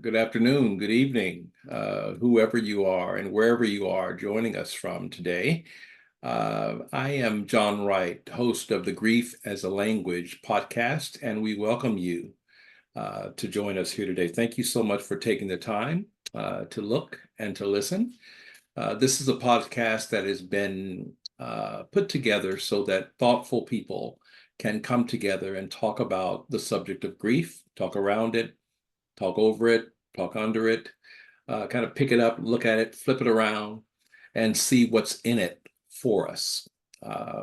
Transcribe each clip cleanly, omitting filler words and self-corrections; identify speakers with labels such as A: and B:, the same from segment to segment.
A: good afternoon, good evening, whoever you are and wherever you are joining us from today. I am John Wright, host of the Grief as a Language podcast, and we welcome you to join us here today. Thank you so much for taking the time to look and to listen. This is a podcast that has been put together so that thoughtful people can come together and talk about the subject of grief, talk around it, talk over it, talk under it, kind of pick it up, look at it, flip it around, and see what's in it for us.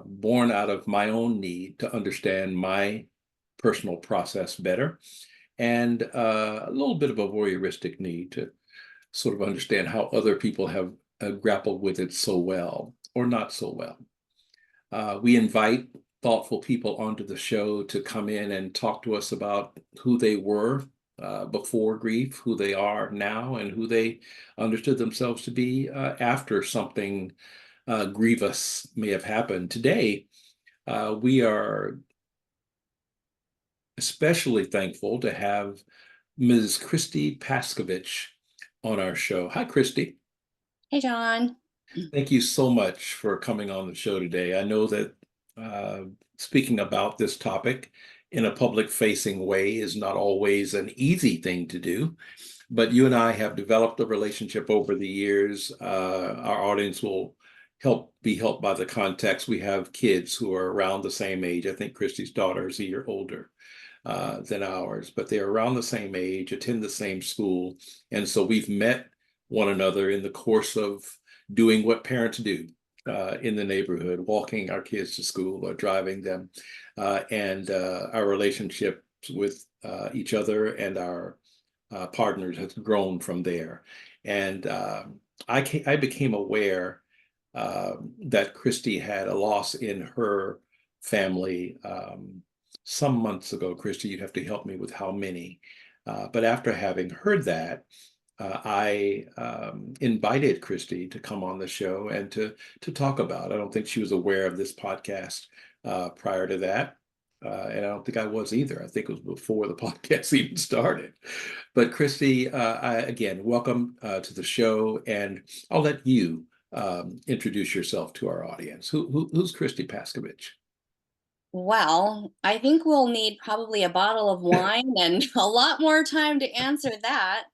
A: Born out of my own need to understand my personal process better, and a little bit of a voyeuristic need to sort of understand how other people have grappled with it so well or not so well. We invite thoughtful people onto the show to come in and talk to us about who they were before grief, who they are now, and who they understood themselves to be after something grievous may have happened. Today, we are especially thankful to have Ms. Christy Paskevich on our show. Hi, Christy.
B: Hey, John.
A: Thank you so much for coming on the show today. I know that speaking about this topic in a public-facing way is not always an easy thing to do, but you and I have developed a relationship over the years. Our audience will be helped by the context. We have kids who are around the same age. I think Christy's daughter is a year older than ours, but they're around the same age, attend the same school. And so we've met one another in the course of doing what parents do in the neighborhood, walking our kids to school or driving them. And our relationship with each other and our partners has grown from there. And I became aware that Christy had a loss in her family some months ago. Christy, you'd have to help me with how many. But after having heard that, I invited Christy to come on the show and to talk about. I don't think she was aware of this podcast prior to that. And I don't think I was either. I think it was before the podcast even started. But Christy, again, welcome to the show. And I'll let you introduce yourself to our audience. Who's Christy Paskevich?
B: Well, I think we'll need probably a bottle of wine and a lot more time to answer that.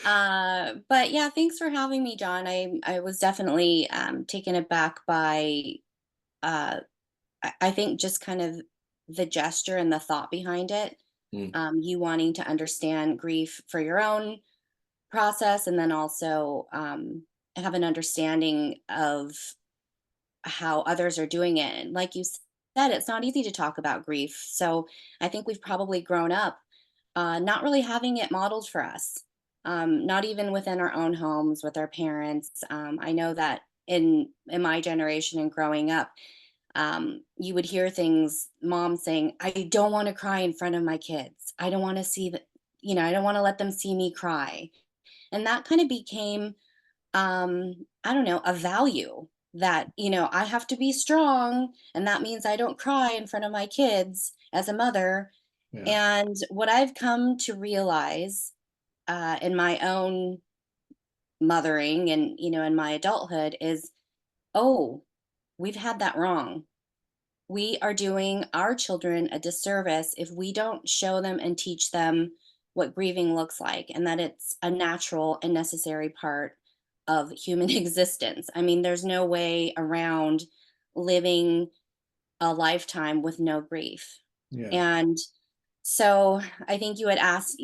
B: But yeah, thanks for having me, John. I was definitely taken aback by I think just kind of the gesture and the thought behind it.
A: Mm,
B: You wanting to understand grief for your own process, and then also have an understanding of how others are doing it. And like you said, it's not easy to talk about grief. So I think we've probably grown up not really having it modeled for us, not even within our own homes with our parents. I know that in my generation and growing up, you would hear things, mom saying, "I don't want to cry in front of my kids. I don't want to see that, I don't want to let them see me cry." And that kind of became I don't know, a value that, I have to be strong, and that means I don't cry in front of my kids as a mother.
A: yeah.
B: And what I've come to realize in my own mothering and, in my adulthood is, oh, we've had that wrong. We are doing our children a disservice if we don't show them and teach them what grieving looks like, and that it's a natural and necessary part of human existence. I mean, there's no way around living a lifetime with no grief.
A: Yeah.
B: And so I think you had asked,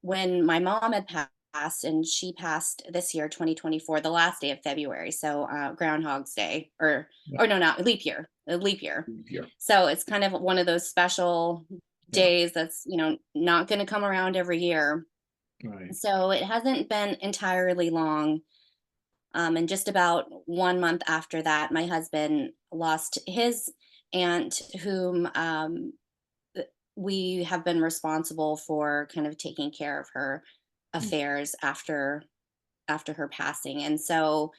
B: when my mom had passed, and she passed this year, 2024, the last day of February. So Groundhog's Day,
A: Yeah.
B: or no, not leap year, a leap year.
A: Yeah.
B: So it's kind of one of those special
A: Yeah.
B: days that's, not going to come around every year.
A: Right.
B: So it hasn't been entirely long. And just about 1 month after that, my husband lost his aunt, whom we have been responsible for kind of taking care of her
A: Mm,
B: affairs after her passing. And so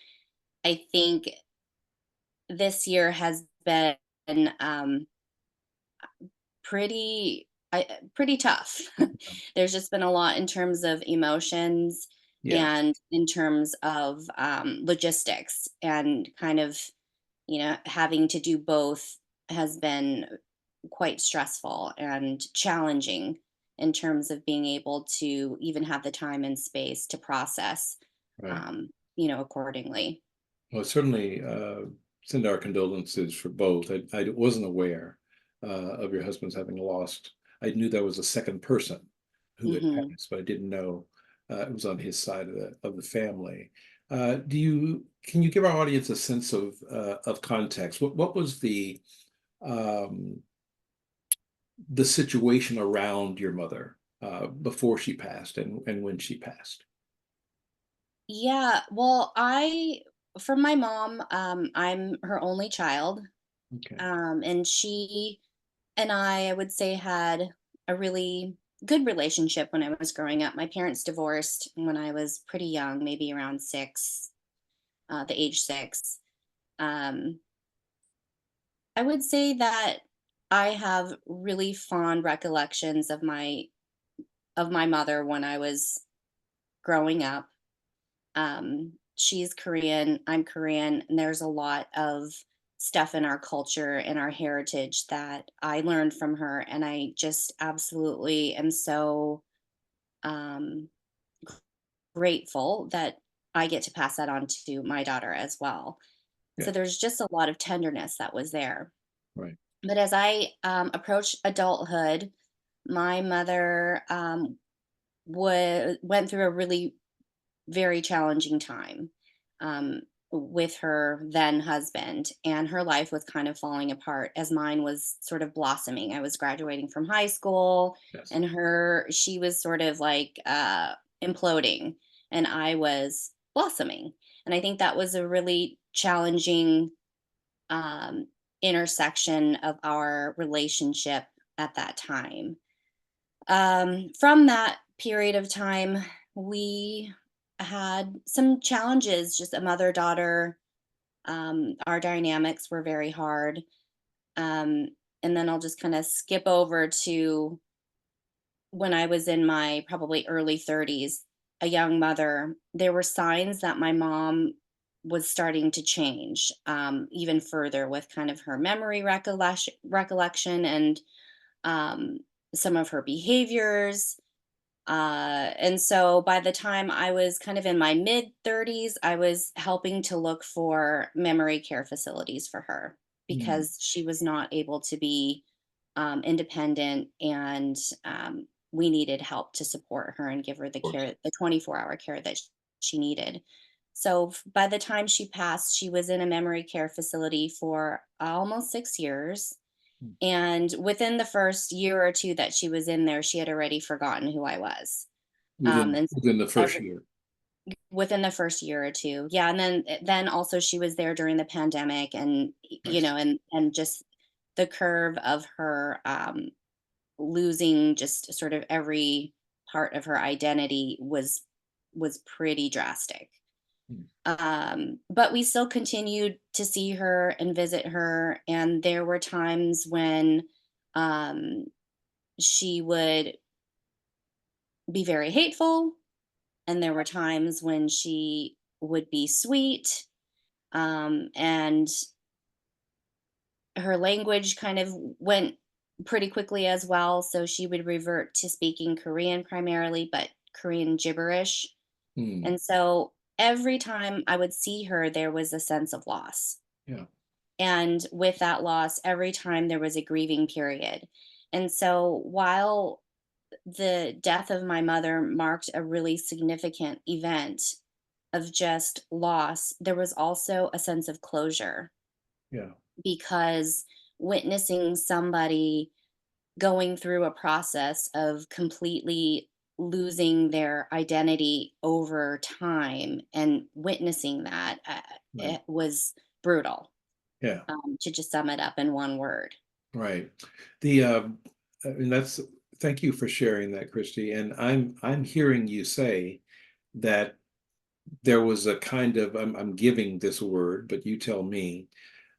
B: I think this year has been pretty. pretty tough. There's just been a lot in terms of emotions
A: Yeah,
B: and in terms of logistics, and kind of, having to do both has been quite stressful and challenging in terms of being able to even have the time and space to process,
A: right.
B: um, accordingly.
A: Well, certainly send our condolences for both. I wasn't aware of your husband's having lost. I knew there was a second person who had
B: Hmm.
A: passed, but I didn't know it was on his side of the family. Can you give our audience a sense of context? What was um, the situation around your mother before she passed and when she passed?
B: Yeah, well, from my mom, I'm her only child.
A: Okay.
B: And she and I would say, had a really good relationship when I was growing up. My parents divorced when I was pretty young, maybe around six, the age six. Um, I would say that I have really fond recollections of my mother when I was growing up. She's Korean, I'm Korean, and there's a lot of stuff in our culture and our heritage that I learned from her. And I just absolutely am so um, grateful that I get to pass that on to my daughter as well. So
A: Yeah.
B: there's just a lot of tenderness that was there.
A: Right.
B: But as I approached adulthood, my mother went through a really very challenging time, um, with her then husband, and her life was kind of falling apart as mine was sort of blossoming. I was graduating from high school,
A: Yes.
B: and she was sort of like imploding, and I was blossoming. And I think that was a really challenging um, intersection of our relationship at that time. From that period of time, we had some challenges, just a mother daughter. Our dynamics were very hard. Um, and then I'll just kind of skip over to when I was in my probably early 30s, a young mother. There were signs that my mom was starting to change, even further, with kind of her memory recollection, and um, some of her behaviors. And so by the time I was kind of in my mid 30s, I was helping to look for memory care facilities for her
A: Mm,
B: because she was not able to be independent, and we needed help to support her and give her the
A: of course.
B: care, the 24-hour care that she needed. So by the time she passed, she was in a memory care facility for almost 6 years,
A: Mm.
B: and within the first year or two that she was in there, she had already forgotten who I was.
A: Within
B: And
A: within the first
B: every
A: year.
B: Within the first year or two. Yeah, and then also she was there during the pandemic, and
A: I see.
B: and just the curve of her losing just sort of every part of her identity was pretty drastic.
A: Mm.
B: But we still continued to see her and visit her, and there were times when um she would be very hateful, and there were times when she would be sweet, and her language kind of went pretty quickly as well, so she would revert to speaking Korean primarily, but Korean gibberish.
A: Mm.
B: And so every time I would see her, there was a sense of loss,
A: Yeah.
B: and with that loss, every time there was a grieving period. And so while the death of my mother marked a really significant event of just loss, there was also a sense of closure,
A: Yeah.
B: because witnessing somebody going through a process of completely losing their identity over time and witnessing that,
A: Right.
B: it was brutal,
A: Yeah.
B: to just sum it up in one word.
A: Right. The and that's thank you for sharing that, Christy. And I'm hearing you say that there was a kind of I'm giving this word, but you tell me,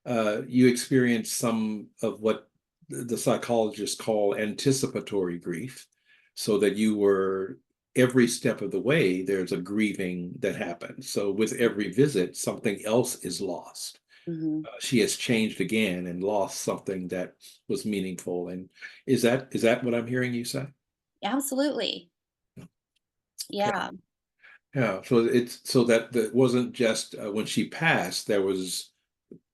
A: you experienced some of what the psychologists call anticipatory grief, so that you were every step of the way, there's a grieving that happens. So with every visit, something else is lost.
B: Hmm.
A: She has changed again and lost something that was meaningful. And is that what I'm hearing you say?
B: Absolutely.
A: Okay.
B: Yeah.
A: Yeah. So it's so that wasn't just when she passed, there was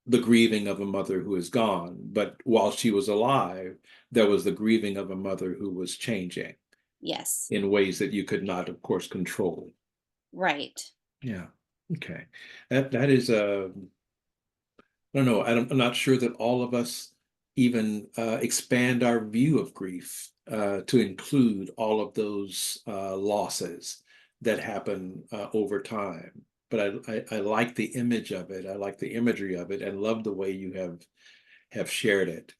A: the grieving of a mother who is gone, but while she was alive, there was the grieving of a mother who was changing
B: Yes.
A: in ways that you could not, of course, control.
B: Right.
A: Yeah. Okay. That is I don't know. I'm not sure that all of us even expand our view of grief to include all of those losses that happen over time. But I like the image of it. I like the imagery of it, and love the way you have shared it.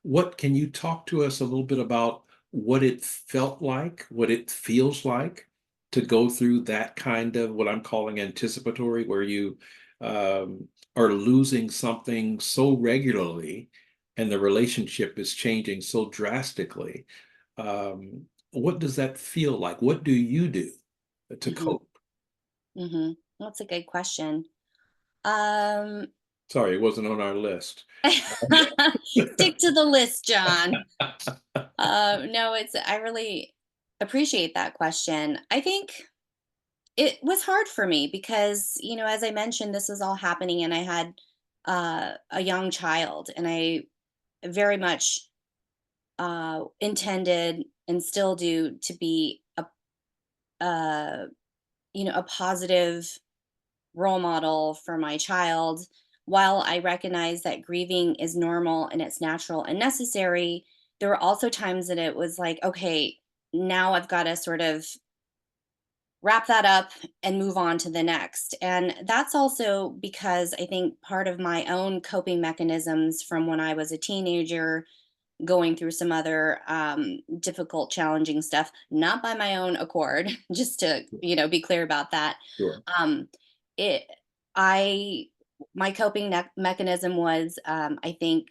A: What can you talk to us a little bit about what it felt like, what it feels like to go through that kind of what I'm calling anticipatory, where you are losing something so regularly and the relationship is changing so drastically? What does that feel like? What do you do to
B: Hmm.
A: cope?
B: Hmm. That's a good question. Um,
A: Sorry, it wasn't on our list.
B: Stick to the list, John. No, I really appreciate that question. I think it was hard for me because, as I mentioned, this was all happening and I had a young child, and I very much intended and still do to be uh, a positive role model for my child. While I recognize that grieving is normal and it's natural and necessary, there were also times that it was like, okay, now I've got to sort of wrap that up and move on to the next. And that's also because I think part of my own coping mechanisms from when I was a teenager, going through some other difficult, challenging stuff, not by my own accord, just to, be clear about that.
A: Sure.
B: Um, it, I, my coping mechanism was, I think,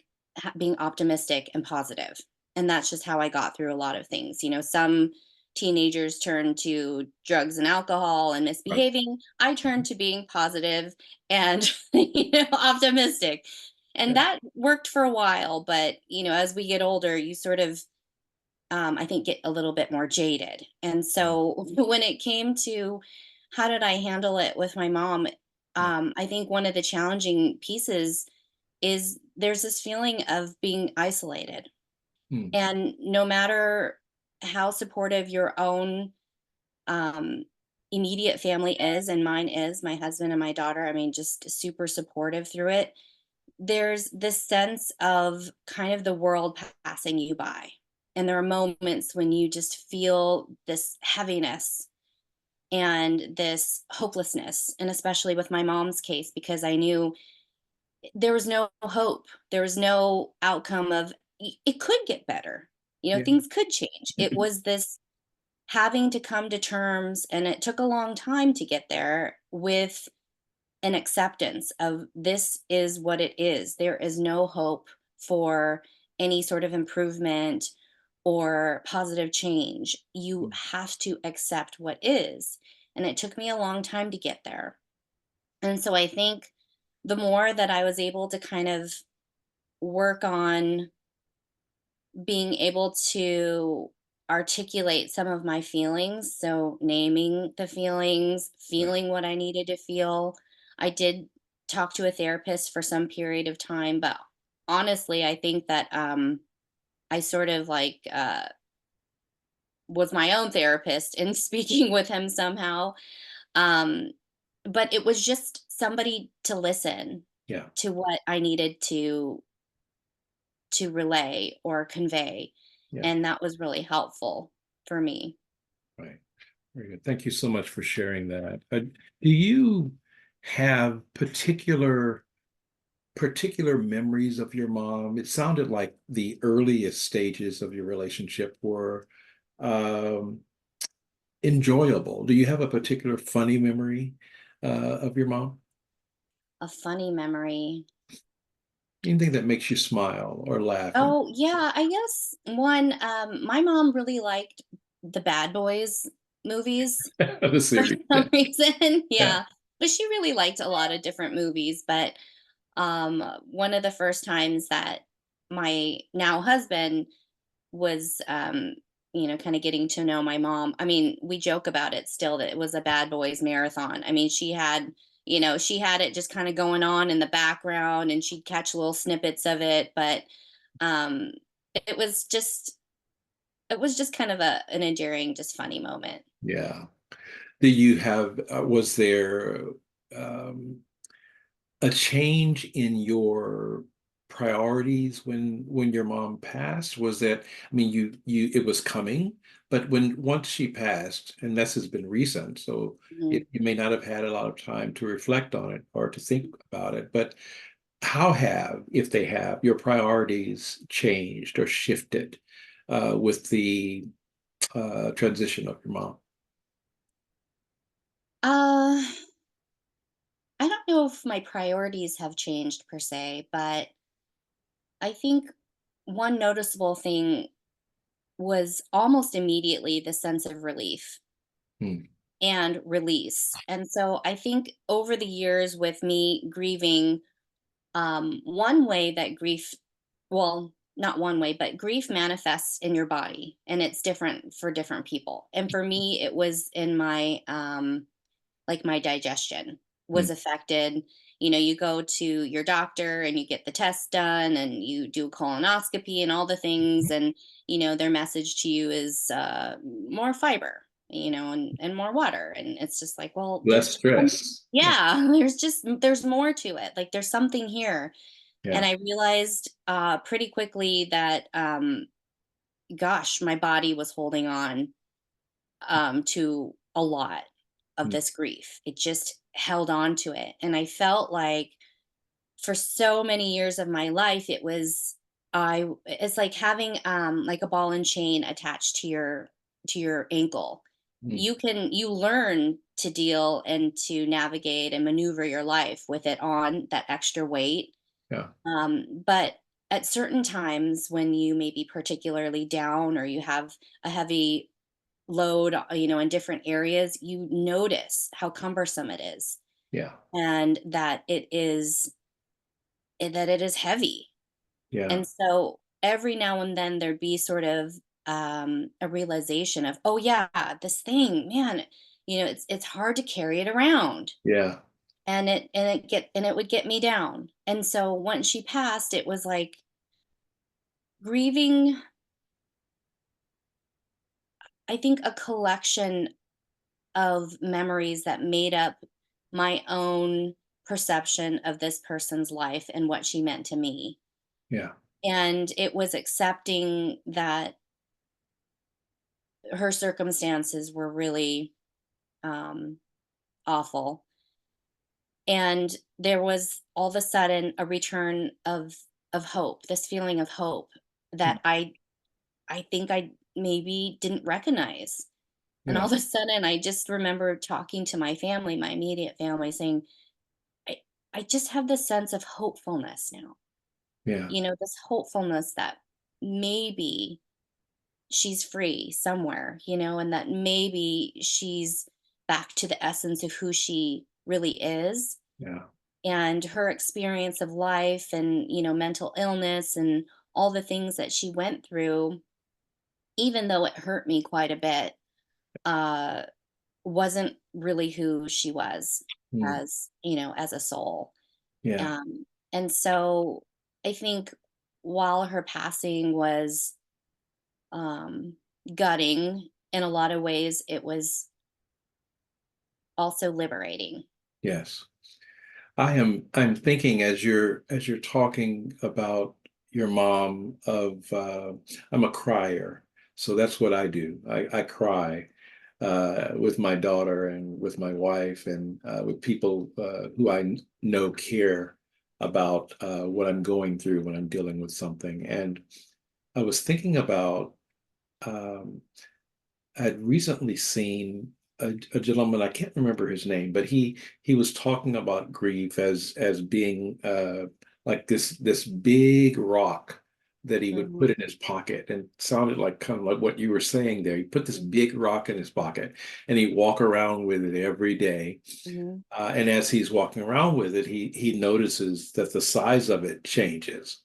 B: being optimistic and positive. And that's just how I got through a lot of things. Some teenagers turn to drugs and alcohol and
A: Right.
B: misbehaving. I turned to being positive and, optimistic. And
A: Yeah.
B: that worked for a while, but as we get older, you sort of, I think, get a little bit more jaded. And so when it came to how did I handle it with my mom,
A: Yeah.
B: I think one of the challenging pieces is there's this feeling of being isolated.
A: Hmm.
B: And no matter how supportive your own um, immediate family is, and mine is, my husband and my daughter, I mean, just super supportive through it, there's this sense of kind of the world passing you by. And there are moments when you just feel this heaviness and this hopelessness. And especially with my mom's case, because I knew there was no hope, there was no outcome of it could get better.
A: Yeah.
B: Things could change. It was this having to come to terms, and it took a long time to get there with an acceptance of this is what it is. There is no hope for any sort of improvement or positive change. You have to accept what is. And it took me a long time to get there. And so I think the more that I was able to kind of work on being able to articulate some of my feelings, so naming the feelings,
A: Right.
B: feeling what I needed to feel. I did talk to a therapist for some period of time, but honestly, I think that I sort of like was my own therapist in speaking with him somehow. Um, but it was just somebody to listen
A: Yeah.
B: to what I needed to relay or convey,
A: Yeah.
B: and that was really helpful for me.
A: Right. Very good. Thank you so much for sharing that. Do you have particular memories of your mom? It sounded like the earliest stages of your relationship were um, enjoyable. Do you have a particular funny memory of your mom?
B: A funny memory.
A: Anything that makes you smile or laugh? And
B: Oh, yeah, I guess one, my mom really liked the Bad Boys movies
A: the
B: for
A: series. Yeah.
B: some reason.
A: Yeah.
B: Yeah. But she really liked a lot of different movies. But one of the first times that my now husband was kind of getting to know my mom. I mean, we joke about it still that it was a Bad Boys marathon. I mean, she had it just kind of going on in the background and she'd catch little snippets of it, but um it was just it was just kind of an endearing, just funny moment.
A: Yeah. Do you have, was there um, a change in your priorities when your mom passed? Was that, I mean, it was coming, but once she passed, and this has been recent, so
B: Mhm.
A: you may not have had a lot of time to reflect on it or to think about it, but how have, if they have, your priorities changed or shifted with the transition of your mom?
B: uh I don't know if my priorities have changed per se, but I think one noticeable thing was almost immediately the sense of relief
A: Hmm.
B: and release. And so I think over the years with me grieving, one way that grief, well, not one way, but grief manifests in your body and it's different for different people. And for me, it was in my like my digestion
A: Hmm.
B: was affected. You know, you go to your doctor and you get the test done and you do a colonoscopy and all the things. And, their message to you is more fiber, and more water. And it's just like, well,
A: Less stress. Yeah.
B: yeah, there's more to it. Like there's something here. And
A: Yeah.
B: I realized pretty quickly that, gosh, my body was holding on to a lot of
A: Hmm.
B: this grief. It just held on to it. And I felt like for so many years of my life, it's like having like a ball and chain attached to your ankle.
A: Hmm.
B: You learn to deal and to navigate and maneuver your life with it on that extra weight.
A: Yeah.
B: But at certain times when you may be particularly down or you have a heavy load, in different areas, you notice how cumbersome it is
A: Yeah.
B: and that it is heavy.
A: Yeah.
B: And so every now and then there'd be sort of a realization of, oh yeah, this thing, man, it's hard to carry it around.
A: Yeah.
B: And it would get me down. And so once she passed, it was like grieving, I think, a collection of memories that made up my own perception of this person's life and what she meant to me.
A: Yeah.
B: And it was accepting that her circumstances were really um, awful. And there was all of a sudden a return of hope, this feeling of hope
A: Mm.
B: that I think I maybe didn't recognize. And all
A: Yeah.
B: of a sudden I just remember talking to my family, my immediate family, saying, I I just have this sense of hopefulness now.
A: Yeah.
B: This hopefulness that maybe she's free somewhere, and that maybe she's back to the essence of who she really is
A: Yeah.
B: and her experience of life and, mental illness and all the things that she went through, even though it hurt me quite a bit, uh wasn't really who she was
A: Mm.
B: as a soul.
A: Yeah.
B: And so I think while her passing was um, gutting in a lot of ways, it was also liberating.
A: Yes. I'm thinking as you're talking about your mom of I'm a crier. So that's what I do. I cry with my daughter and with my wife and with people who know care about what I'm going through when I'm dealing with something. And I was thinking about um, I'd recently seen a gentleman, I can't remember his name, but he was talking about grief as being like this big rock that he would put
B: Mhm,
A: in his pocket, and it sounded like kind of like what you were saying there. He put this
B: mhm,
A: big rock in his pocket, and he'd walk around with it every day.
B: mhm,
A: And as he's walking around with it, he notices that the size of it changes.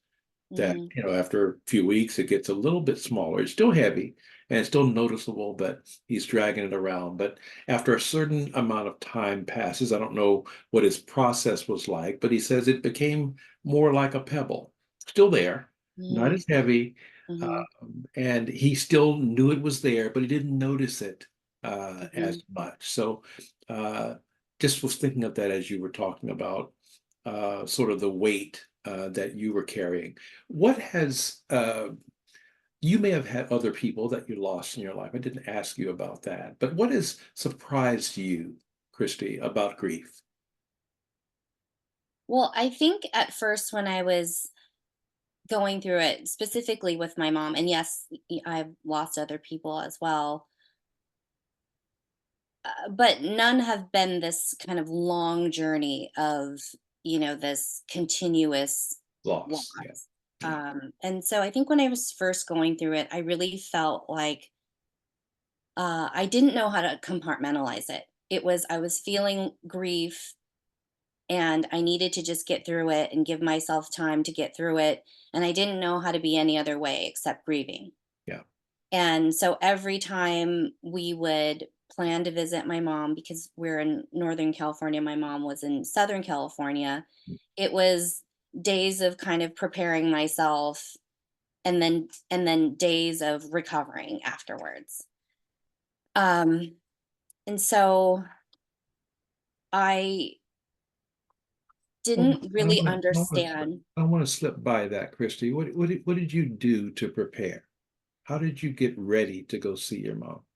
A: That,
B: mhm,
A: after a few weeks, it gets a little bit smaller. It's still heavy and it's still noticeable, but he's dragging it around. But after a certain amount of time passes, I don't know what his process was like, but he says it became more like a pebble, still there, not
B: mhm,
A: as heavy.
B: mhm,
A: And he still knew it was there, but he didn't notice it
B: mhm.
A: as much. So uh, just was thinking of that as you were talking about sort of the weight that you were carrying. What has you may have had other people that you lost in your life. I didn't ask you about that, but what has surprised you, Christy, about grief?
B: Well, I think at first when I was going through it, specifically with my mom, and yes, I've lost other people as well, but none have been this kind of long journey of, this continuous loss.
A: Loss. Yeah. Yeah.
B: And so I think when I was first going through it, I really felt like I didn't know how to compartmentalize it. I was feeling grief and I needed to just get through it and give myself time to get through it. And I didn't know how to be any other way except grieving.
A: Yeah.
B: And so every time we would plan to visit my mom, because we're in Northern California, my mom was in Southern California, it was days of kind of preparing myself and then days of recovering afterwards. Um, and so I
A: Well,
B: didn't
A: I
B: really
A: want to,
B: understand.
A: I want to slip by that, Christy. What did you do to prepare? How did you get ready to go see your mom?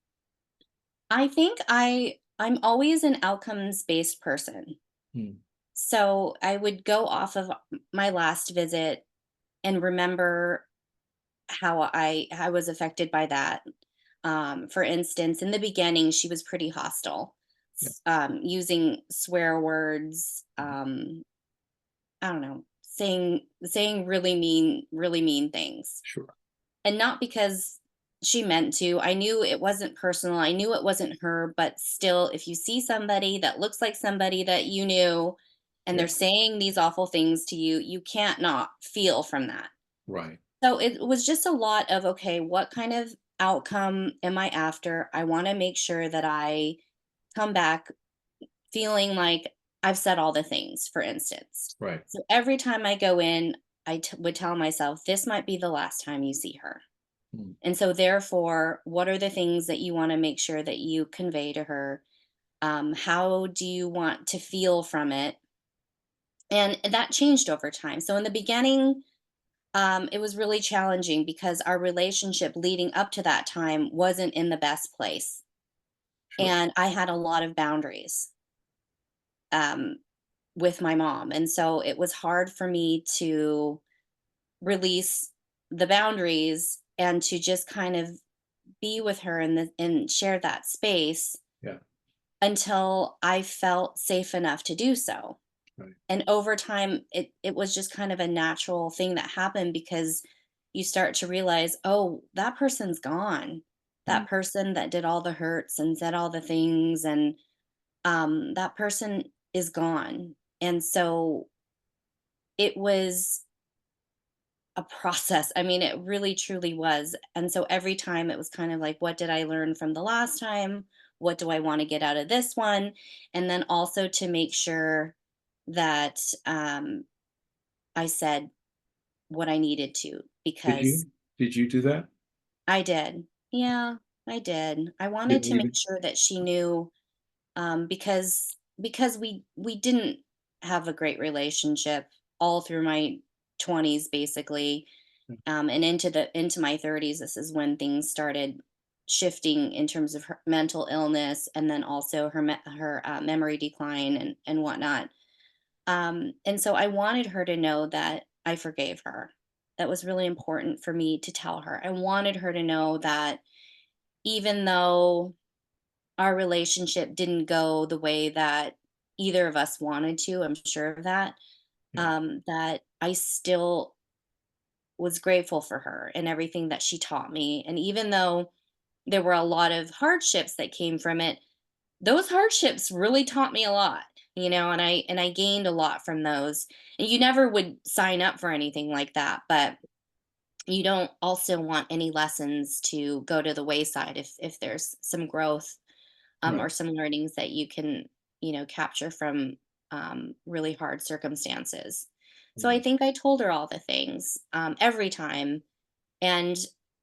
B: I think I'm always an outcomes based person.
A: Hmm.
B: So I would go off of my last visit and remember how I was affected by that. For instance, in the beginning, she was pretty hostile,
A: Yeah.
B: using swear words. I don't know, saying really mean things,
A: Sure.
B: and not because she meant to. I knew it wasn't personal. I knew it wasn't her, but still, if you see somebody that looks like somebody that you knew, and they're
A: Yeah.
B: saying these awful things to you, you can't not feel from that.
A: Right.
B: So it was just a lot of, okay, what kind of outcome am I after? I want to make sure that I come back feeling like I've said all the things, for instance.
A: Right.
B: So every time I go in, would tell myself, this might be the last time you see her.
A: Hmm.
B: And so, therefore, what are the things that you want to make sure that you convey to her? How do you want to feel from it? And that changed over time. So, in the beginning, it was really challenging because our relationship leading up to that time wasn't in the best place.
A: Sure.
B: And I had a lot of boundaries um, with my mom. And so it was hard for me to release the boundaries and to just kind of be with her and share that space
A: Yeah.
B: until I felt safe enough to do so.
A: Right.
B: And over time, it was just kind of a natural thing that happened because you start to realize, oh, that person's gone.
A: Hmm.
B: That person that did all the hurts and said all the things, and that person is gone. And so it was a process. I mean, it really truly was. And so every time it was kind of like, what did I learn from the last time? What do I want to get out of this one? And then also to make sure that I said what I needed to,
A: Did
B: because
A: you? Did you do that?
B: I did. Yeah, I did. I wanted
A: Didn't
B: to make
A: even.
B: sure that she knew, because we didn't have a great relationship all through my 20s, basically, and into my 30s. This is when things started shifting in terms of her mental illness, and then also her memory decline and whatnot. And so I wanted her to know that I forgave her. That was really important for me to tell her. I wanted her to know that even though our relationship didn't go the way that either of us wanted to, I'm sure of that.
A: Yeah.
B: that I still was grateful for her and everything that she taught me. And even though there were a lot of hardships that came from it, those hardships really taught me a lot, and I gained a lot from those. And you never would sign up for anything like that, but you don't also want any lessons to go to the wayside if there's some growth, or
A: Right.
B: some learnings that you can, capture from really hard circumstances. So I
A: Mm.
B: think I told her all the things, every time. And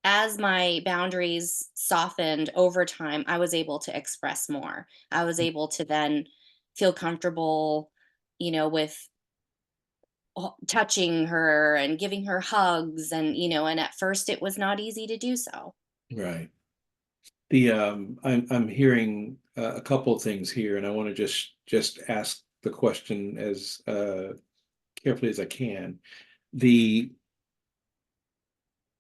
B: as my boundaries softened over time, I was able to express more. I was able to then feel comfortable, with touching her and giving her hugs, and at first it was not easy to do so.
A: Right. I'm hearing a couple of things here, and I want to just ask the question as carefully as I can. The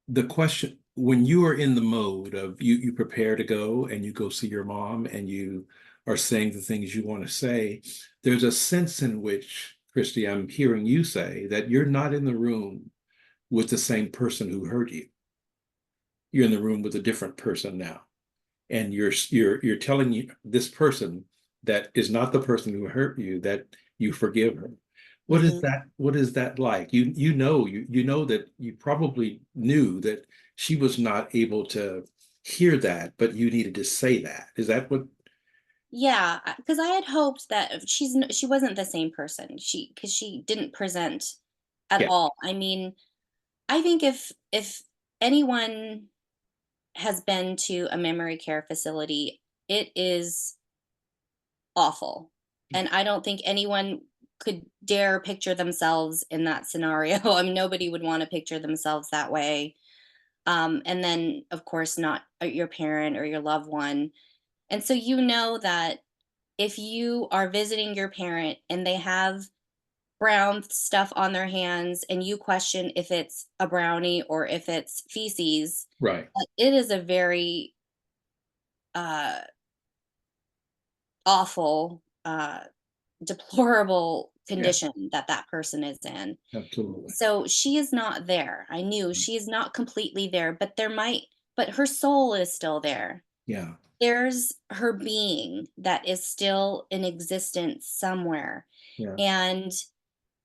A: the question, when you are in the mode of you prepare to go and you go see your mom and you are saying the things you want to say, there's a sense in which, Christy, I'm hearing you say that you're not in the room with the same person who hurt you. You're in the room with a different person now, and you're telling this person that is not the person who hurt you that you forgive her.
B: Hmm.
A: What is that like? You know that you probably knew that she was not able to hear that, but you needed to say that. Is that what?
B: Yeah, because I had hoped that if she wasn't the same person. Because she didn't present at
A: Yeah.
B: all. I mean, I think if anyone has been to a memory care facility, it is awful. And I don't think anyone could dare picture themselves in that scenario. I mean, nobody would want to picture themselves that way. And then, of course, not your parent or your loved one. And so, that if you are visiting your parent and they have brown stuff on their hands and you question if it's a brownie or if it's feces,
A: Right.
B: it is a very uh, awful, deplorable
A: Yeah.
B: condition that that person is in.
A: Absolutely.
B: So she is not there. I knew she is not completely there, but her soul is still there.
A: Yeah.
B: There's her being that is still in existence somewhere.
A: Yeah.
B: And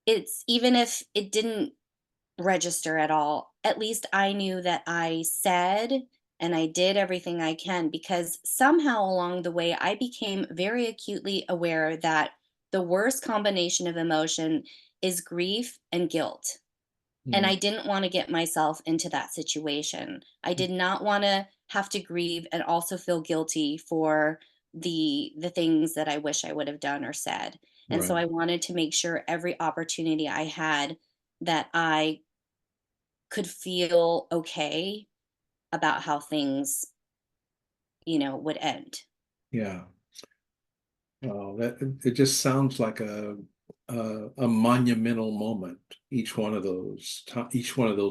B: it's even if it didn't register at all, at least I knew that I said and I did everything I can, because somehow along the way I became very acutely aware that the worst combination of emotion is grief and guilt. And
A: Mm.
B: I didn't want to get myself into that situation. I did not want to have to grieve and also feel guilty for the things that I wish I would have done or said. And so
A: Right.
B: I wanted to make sure every opportunity I had that I could feel okay about how things, would end.
A: Yeah. Oh, that it just sounds like a monumental moment. Each one of those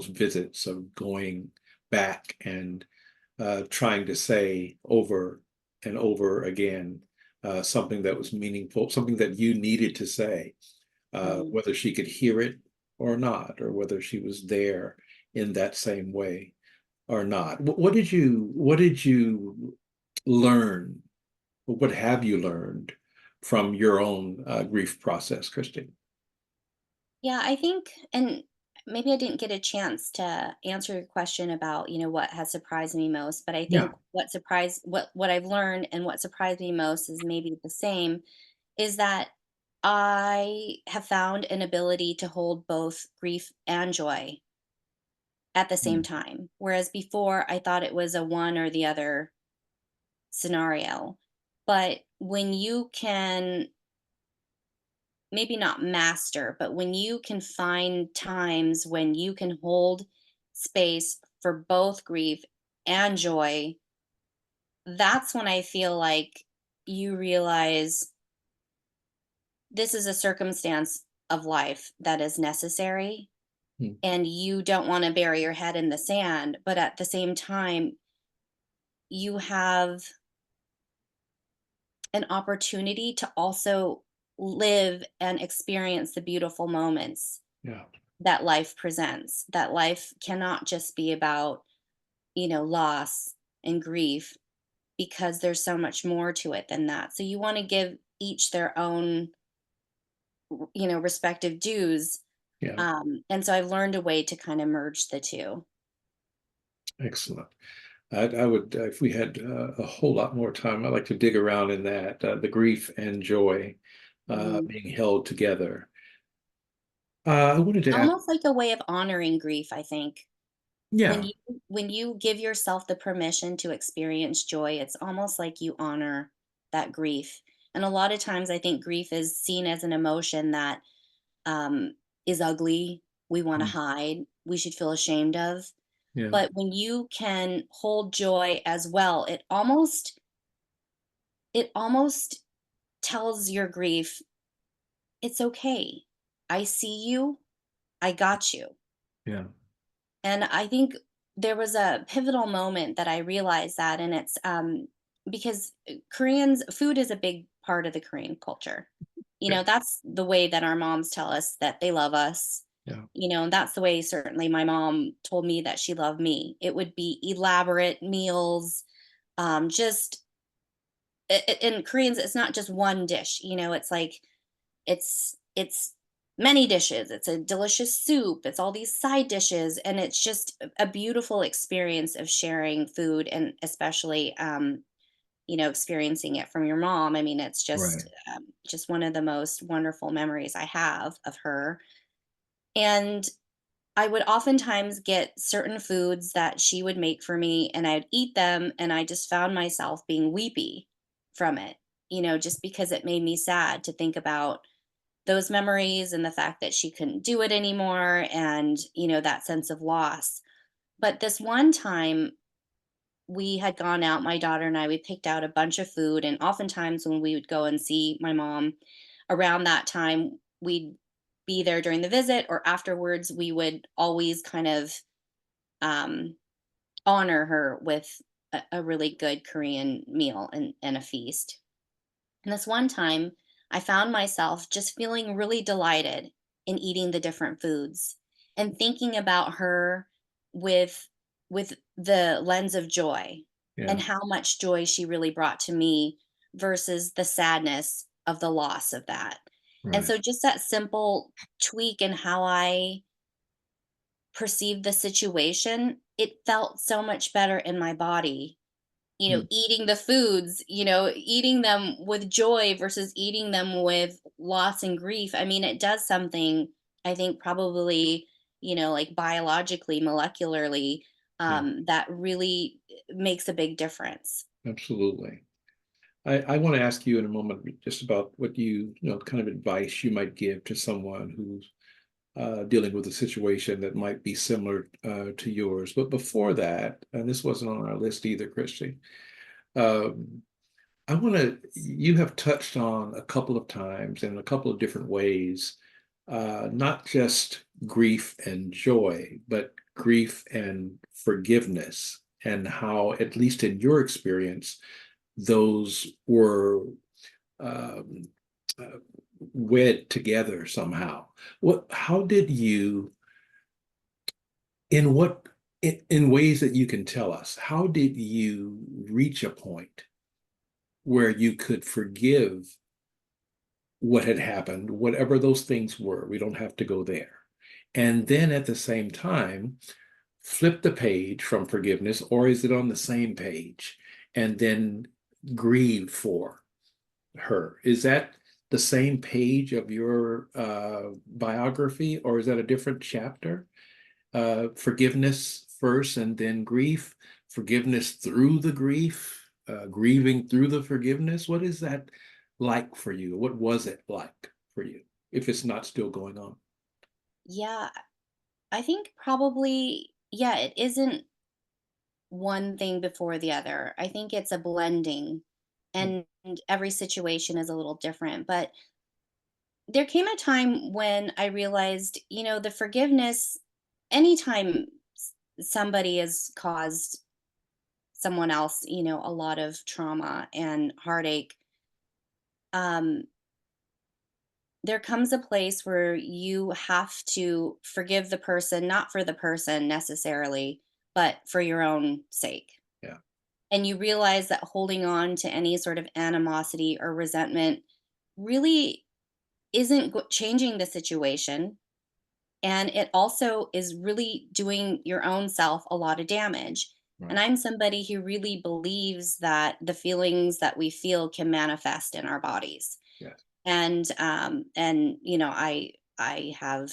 A: visits of going back and trying to say over and over again something that was meaningful, something that you needed to say,
B: Mhm.
A: whether she could hear it or not, or whether she was there in that same way or not. What did you learn? What have you learned from your own grief process, Christy?
B: Yeah, I think, and maybe I didn't get a chance to answer your question about, what has surprised me most, but I
A: Yeah.
B: think what I've learned and what surprised me most is maybe the same, is that I have found an ability to hold both grief and joy at the same
A: Mm.
B: time. Whereas before I thought it was a one or the other scenario. But when you can, maybe not master, but when you can find times when you can hold space for both grief and joy, that's when I feel like you realize this is a circumstance of life that is necessary,
A: Mm.
B: and you don't want to bury your head in the sand, but at the same time you have an opportunity to also live and experience the beautiful moments
A: Yeah.
B: that life presents. That life cannot just be about, loss and grief, because there's so much more to it than that. So you want to give each their own, respective dues.
A: Yeah.
B: And so I've learned a way to kind of merge the two.
A: Excellent. I would, if we had a whole lot more time, I'd like to dig around in that, the grief and joy
B: Mhm.
A: being held together. I wanted to ask,
B: Almost like a way of honoring grief, I think. When
A: yeah,
B: you when you give yourself the permission to experience joy, it's almost like you honor that grief. And a lot of times I think grief is seen as an emotion that um, is ugly, we want to
A: mm,
B: hide, we should feel ashamed of.
A: yeah,
B: But when you can hold joy as well, it almost tells your grief, it's okay. I see you. I got you.
A: yeah,
B: And I think there was a pivotal moment that I realized that, and it's because Koreans food is a big part of the Korean culture.
A: yeah,
B: That's the way that our moms tell us that they love us.
A: yeah,
B: And that's the way certainly my mom told me that she loved me. It would be elaborate meals, just in Koreans, it's not just one dish. It's like it's many dishes. It's a delicious soup. It's all these side dishes, and it's just a beautiful experience of sharing food, and especially experiencing it from your mom. I mean, it's
A: right,
B: just one of the most wonderful memories I have of her. And I would oftentimes get certain foods that she would make for me, and I'd eat them, and I just found myself being weepy from it, just because it made me sad to think about those memories and the fact that she couldn't do it anymore, and that sense of loss. But this one time, we had gone out, my daughter and I, we picked out a bunch of food, and oftentimes when we would go and see my mom around that time, we'd be there during the visit or afterwards. We would always kind of um, honor her with a really good Korean meal and a feast. And this one time, I found myself just feeling really delighted in eating the different foods and thinking about her with the lens of joy,
A: yeah,
B: and how much joy she really brought to me versus the sadness of the loss of that. And
A: right,
B: so just that simple tweak in how I perceived the situation, it felt so much better in my body,
A: mm,
B: eating the foods, eating them with joy versus eating them with loss and grief. I mean, it does something, I think, probably, like biologically, molecularly,
A: yeah,
B: that really makes a big difference.
A: absolutely. I want to ask you in a moment just about what kind of advice you might give to someone who's dealing with a situation that might be similar to yours. But before that, and this wasn't on our list either, Christy, um, you have touched on a couple of times in a couple of different ways, not just grief and joy, but grief and forgiveness, and how, at least in your experience, those were um, uh, wed together somehow. How did you, in what, in ways that you can tell us, how did you reach a point where you could forgive what had happened, whatever those things were? We don't have to go there. And then at the same time, flip the page from forgiveness, or is it on the same page? And then grieve for her. Is that the same page of your biography, or is that a different chapter? Forgiveness first and then grief, forgiveness through the grief, grieving through the forgiveness. What is that like for you? What was it like for you, if it's not still going on?
B: Yeah, I think probably, yeah, it isn't one thing before the other. I think it's a blending,
A: Yeah,
B: and every situation is a little different. But there came a time when I realized, the forgiveness, anytime somebody has caused someone else, a lot of trauma and heartache, um, there comes a place where you have to forgive the person, not for the person necessarily, but for your own sake.
A: Yeah.
B: And you realize that holding on to any sort of animosity or resentment really isn't changing the situation. And it also is really doing your own self a lot of damage. And
A: Right.
B: I'm somebody who really believes that the feelings that we feel can manifest in our bodies.
A: Yes.
B: And I have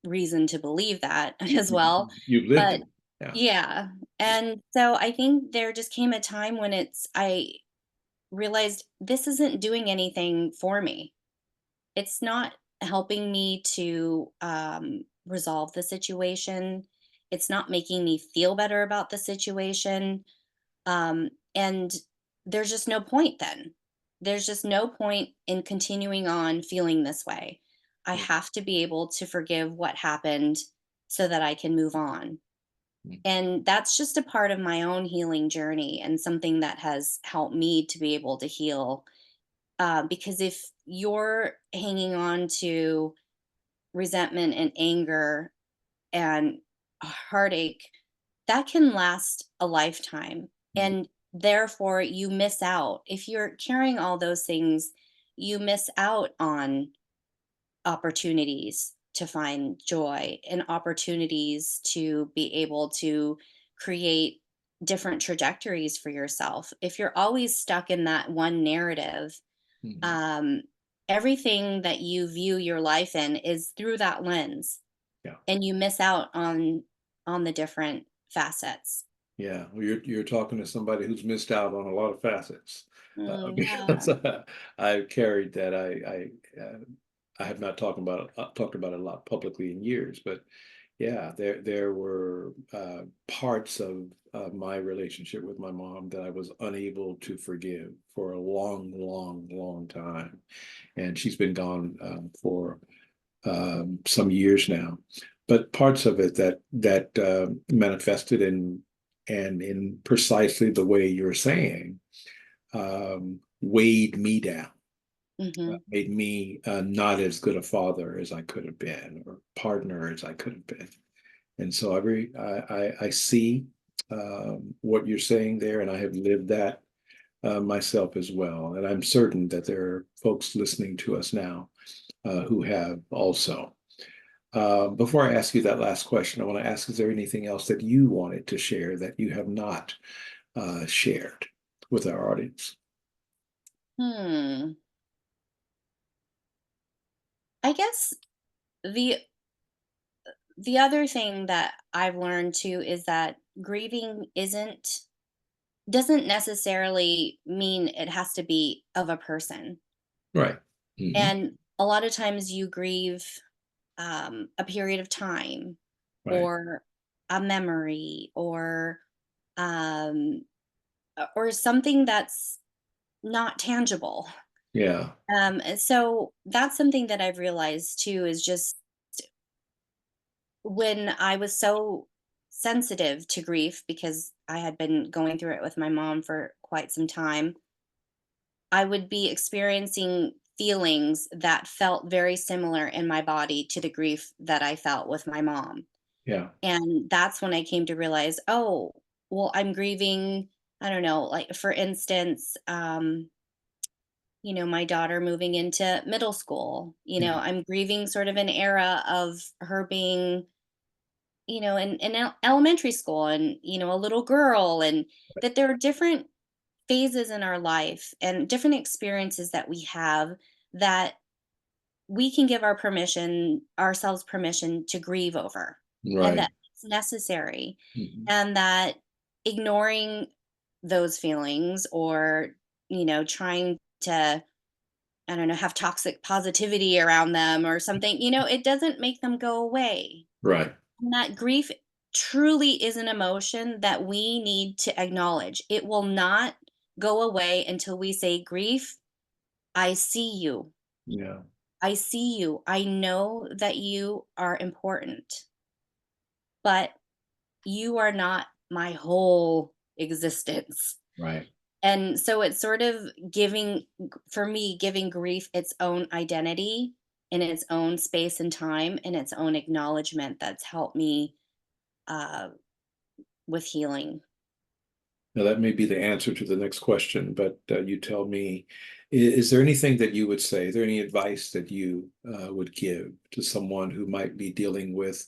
B: reason to believe that as well.
A: You've lived
B: But
A: it. Yeah.
B: yeah. And so I think there just came a time when I realized this isn't doing anything for me. It's not helping me to resolve the situation. It's not making me feel better about the situation. And there's just no point then. There's just no point in continuing on feeling this way. I
A: Yeah.
B: have to be able to forgive what happened so that I can move on.
A: Mm.
B: And that's just a part of my own healing journey and something that has helped me to be able to heal. Because if you're hanging on to resentment and anger and heartache, that can last a lifetime.
A: Mm.
B: And therefore, you miss out. If you're carrying all those things, you miss out on opportunities to find joy and opportunities to be able to create different trajectories for yourself. If you're always stuck in that one narrative,
A: Mhm.
B: um, everything that you view your life in is through that lens,
A: Yeah.
B: and you miss out on the different facets.
A: Yeah. Well, you're talking to somebody who's missed out on a lot of facets,
B: Yeah.
A: because I've carried that. I have not talked about it a lot publicly in years, but yeah, there were parts of my relationship with my mom that I was unable to forgive for a long, long, long time, and she's been gone for some years now. But parts of it that manifested in precisely the way you're saying, weighed me down,
B: Hmm.
A: made me not as good a father as I could have been, or partner as I could have been. And so I see what you're saying there, and I have lived that myself as well. And I'm certain that there are folks listening to us now who have also. Before I ask you that last question, I want to ask, is there anything else that you wanted to share that you have not shared with our audience?
B: Hmm. I guess the the other thing that I've learned too is that grieving isn't doesn't necessarily mean it has to be of a person.
A: Right. Hmm.
B: And a lot of times you grieve a period of time
A: Right.
B: or a memory um, or something that's not tangible.
A: Yeah.
B: And so that's something that I've realized too is just when I was so sensitive to grief because I had been going through it with my mom for quite some time, I would be experiencing feelings that felt very similar in my body to the grief that I felt with my mom.
A: Yeah.
B: And that's when I came to realize, oh, well, I'm grieving, I don't know, like for instance, my daughter moving into middle school.
A: Yeah.
B: I'm grieving sort of an era of her being, in elementary school and, a little girl, and that there are different phases in our life and different experiences that we have that we can give ourselves permission to grieve over, and
A: Right.
B: that it's necessary,
A: Hmm.
B: and that ignoring those feelings or trying to, I don't know, have toxic positivity around them or something, it doesn't make them go away.
A: Right.
B: And that grief truly is an emotion that we need to acknowledge. It will not go away until we say, grief, I see you.
A: Yeah.
B: I see you. I know that you are important, but you are not my whole existence.
A: Right.
B: And so it's sort of for me, giving grief its own identity in its own space and time and its own acknowledgement that's helped me uh, with healing.
A: Now, that may be the answer to the next question, but you tell me, is there anything that you would say? Is there any advice that you would give to someone who might be dealing with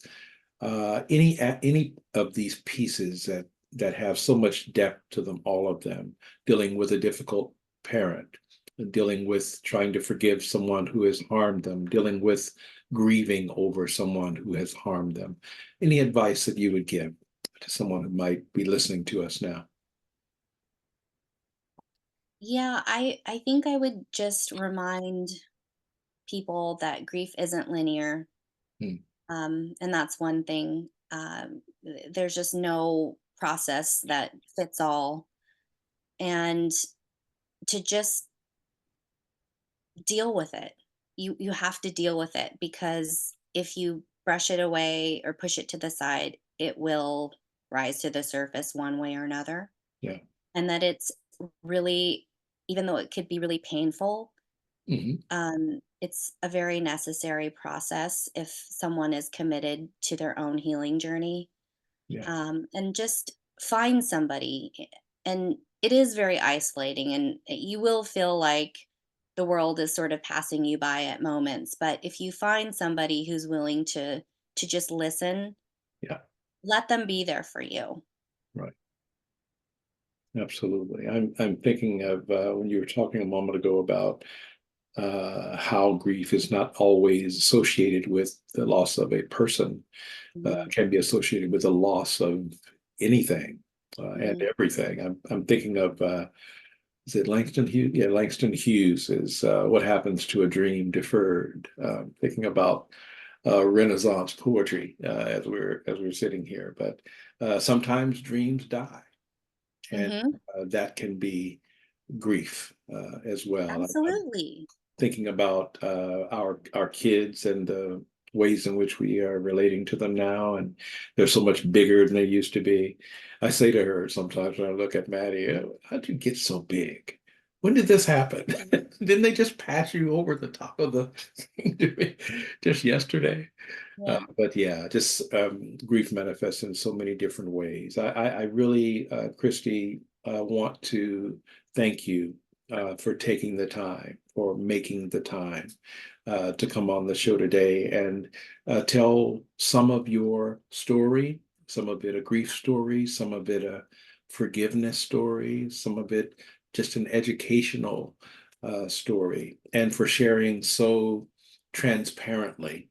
A: any of these pieces that have so much depth to them, all of them, dealing with a difficult parent, dealing with trying to forgive someone who has harmed them, dealing with grieving over someone who has harmed them? Any advice that you would give to someone who might be listening to us now?
B: Yeah, I think I would just remind people that grief isn't linear.
A: Hmm.
B: And that's one thing. There's just no process that fits all. And to just deal with it. You have to deal with it, because if you brush it away or push it to the side, it will rise to the surface one way or another.
A: Yeah.
B: And that it's really, even though it could be really painful,
A: Hmm.
B: it's a very necessary process if someone is committed to their own healing journey.
A: Yeah.
B: And just find somebody. And it is very isolating, and you will feel like the world is sort of passing you by at moments. But if you find somebody who's willing to just listen,
A: Yeah.
B: let them be there for you.
A: Right. Absolutely. I'm thinking of when you were talking a moment ago about how grief is not always associated with the loss of a person,
B: Mhm,
A: can be associated with the loss of anything and
B: mhm,
A: everything. I'm thinking of is it Langston Hughes? Yeah, Langston Hughes is What Happens to a Dream Deferred. Thinking about Renaissance poetry as we're sitting here, but sometimes dreams die, and
B: mhm.
A: that can be grief as well. I'm
B: Absolutely.
A: thinking about our kids and the ways in which we are relating to them now, and they're so much bigger than they used to be. I say to her sometimes when I look at Maddie, how'd you get so big? When did this happen? Didn't they just pass you over the top of the thing to me just yesterday?
B: Yeah.
A: But yeah, just grief manifests in so many different ways. I really, Christy, want to thank you for taking the time, for making the time to come on the show today and tell some of your story, some of it a grief story, some of it a forgiveness story, some of it just an educational story, and for sharing so transparently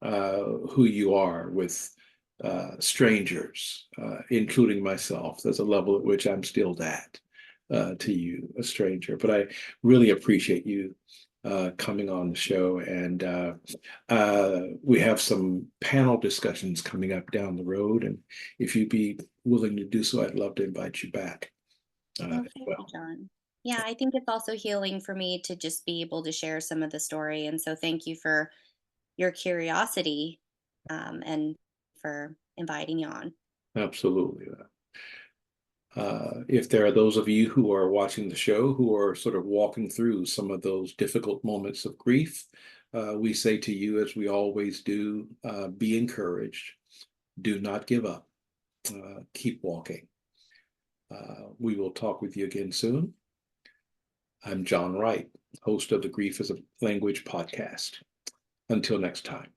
A: who you are with strangers, including myself. There's a level at which I'm still that to you, a stranger. But I really appreciate you coming on the show. And we have some panel discussions coming up down the road. And if you'd be willing to do so, I'd love to invite you back
B: Oh,
A: as
B: thank you,
A: well.
B: John. Yeah, I think it's also healing for me to just be able to share some of the story. And so thank you for your curiosity, and for inviting me on.
A: Absolutely. If there are those of you who are watching the show who are sort of walking through some of those difficult moments of grief, we say to you, as we always do, be encouraged. Do not give up. Keep walking. We will talk with you again soon. I'm John Wright, host of the Grief as a Language podcast. Until next time.